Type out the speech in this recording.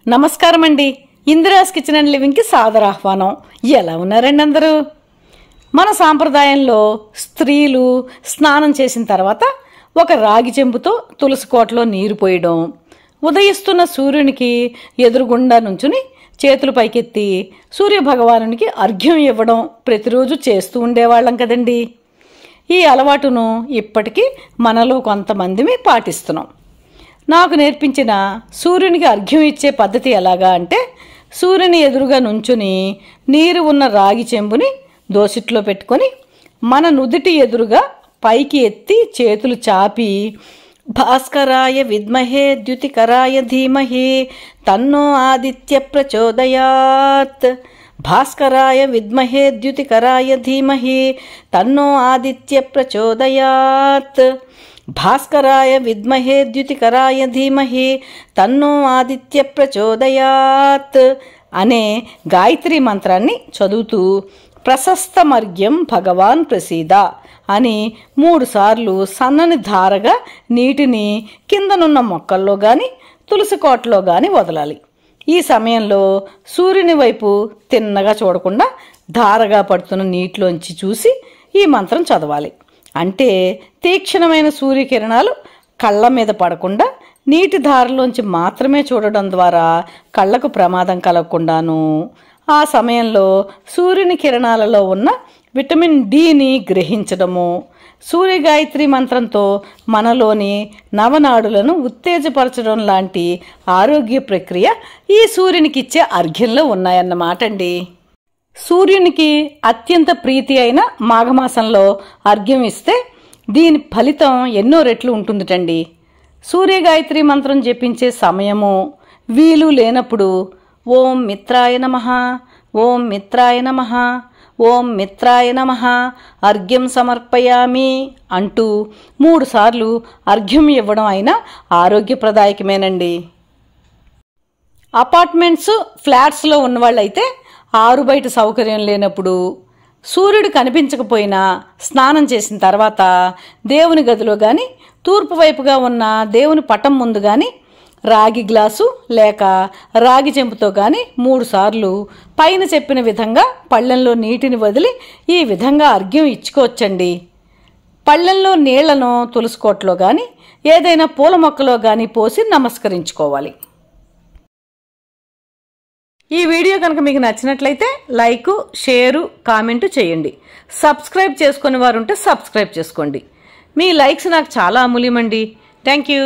నమస్కారం అండి. Indira's kitchen and living కి సాదర ఆహ్వానం. ఎలా ఉన్నారండి అందరూ? మన సాంప్రదాయంలో స్త్రీలు స్నానం చేసిన తర్వాత ఒక రాగి చెంబుతో తులసి కోటలో నీరు పోయడం, ఉదయిస్తున్న సూర్యునికి ఎదురుగుండా నుంచుని చేతులు పైకెత్తి సూర్య భగవానునికి అర్ఘ్యం ఇవ్వడం ప్రతిరోజు చేస్తూ ఉండేవాళ్ళం కదండి. ఈ అలవాటును ఇప్పటికీ మనలో కొంతమందిమి పాటిస్తున్నాం. నాకు నేర్పించిన సూర్యునికి అర్ఘ్యం ఇచ్చే పద్ధతి ఎలాగా అంటే, సూర్యుని ఎదురుగా నుంచుని నీరు ఉన్న రాగి చెంబుని దోసిట్లో పెట్టుకొని మన నుదుటి ఎదురుగా పైకి ఎత్తి చేతులు చాపి భాస్కరాయ విద్మహే ద్యుతికరాయ ధీమహి తన్నో ఆదిత్య ప్రచోదయాత్, భాస్కరాయ విద్మహే ద్యుతికరాయ ధీమహి తన్నో ఆదిత్య ప్రచోదయాత్, భాస్కరాయ విద్మహే ద్యుతికరాయ ధీమహి తన్నో ఆదిత్య ప్రచోదయాత్ అనే గాయత్రి మంత్రాన్ని చదువుతూ ప్రశస్తమర్ఘ్యం భగవాన్ ప్రసీద అని 3 సార్లు సన్నని ధారగా నీటిని కిందనున్న మొక్కల్లో గాని తులసి కోటలో గాని వదలాలి. ఈ సమయంలో సూర్యుని వైపు తిన్నగా చూడకుండా ధారగా పడుతున్న నీటిలోంచి చూసి ఈ మంత్రం చదవాలి. అంటే తీక్షణమైన సూర్యకిరణాలు కళ్ళ మీద పడకుండా నీటి ధారలోంచి మాత్రమే చూడడం ద్వారా కళ్ళకు ప్రమాదం కలగకుండాను, ఆ సమయంలో సూర్యుని కిరణాలలో ఉన్న విటమిన్ డిని గ్రహించడము, సూర్యగాయత్రి మంత్రంతో మనలోని నవనాడులను ఉత్తేజపరచడం లాంటి ఆరోగ్య ప్రక్రియ ఈ సూర్యునికిచ్చే అర్ఘ్యంలో ఉన్నాయన్నమాట అండి. సూర్యునికి అత్యంత ప్రీతి అయిన మాఘమాసంలో అర్ఘ్యం ఇస్తే దీని ఫలితం ఎన్నో రెట్లు ఉంటుందిటండి. సూర్యగాయత్రి మంత్రం జపించే సమయము వీలు లేనప్పుడు ఓం మిత్రాయ నమః, ఓం మిత్రాయ నమః, ఓం మిత్రాయ నమః అర్ఘ్యం సమర్పయామి అంటూ 3 సార్లు అర్ఘ్యం ఇవ్వడం అయినా ఆరోగ్యప్రదాయకమేనండి. అపార్ట్మెంట్స్ ఫ్లాట్స్లో ఉన్నవాళ్ళైతే ఆరు బయట సౌకర్యం లేనప్పుడు సూర్యుడు కనిపించకపోయినా స్నానం చేసిన తర్వాత దేవుని గదిలో కానీ తూర్పు వైపుగా ఉన్న దేవుని పటం ముందు కానీ రాగి గ్లాసు లేక రాగి చెంబుతో కానీ 3 సార్లు పైన చెప్పిన విధంగా పళ్ళెంలో నీటిని వదిలి ఈ విధంగా అర్ఘ్యం ఇచ్చుకోవచ్చండి. పళ్ళెంలో నీళ్లను తులసికోటలో కానీ ఏదైనా పూల మొక్కలో కానీ పోసి నమస్కరించుకోవాలి. ఈ వీడియో కనుక మీకు నచ్చినట్లయితే లైక్, షేరు, కామెంటు చేయండి. సబ్స్క్రైబ్ చేసుకునే వారు ఉంటే సబ్స్క్రైబ్ చేసుకోండి. మీ లైక్స్ నాకు చాలా అమూల్యమండి. Thank you.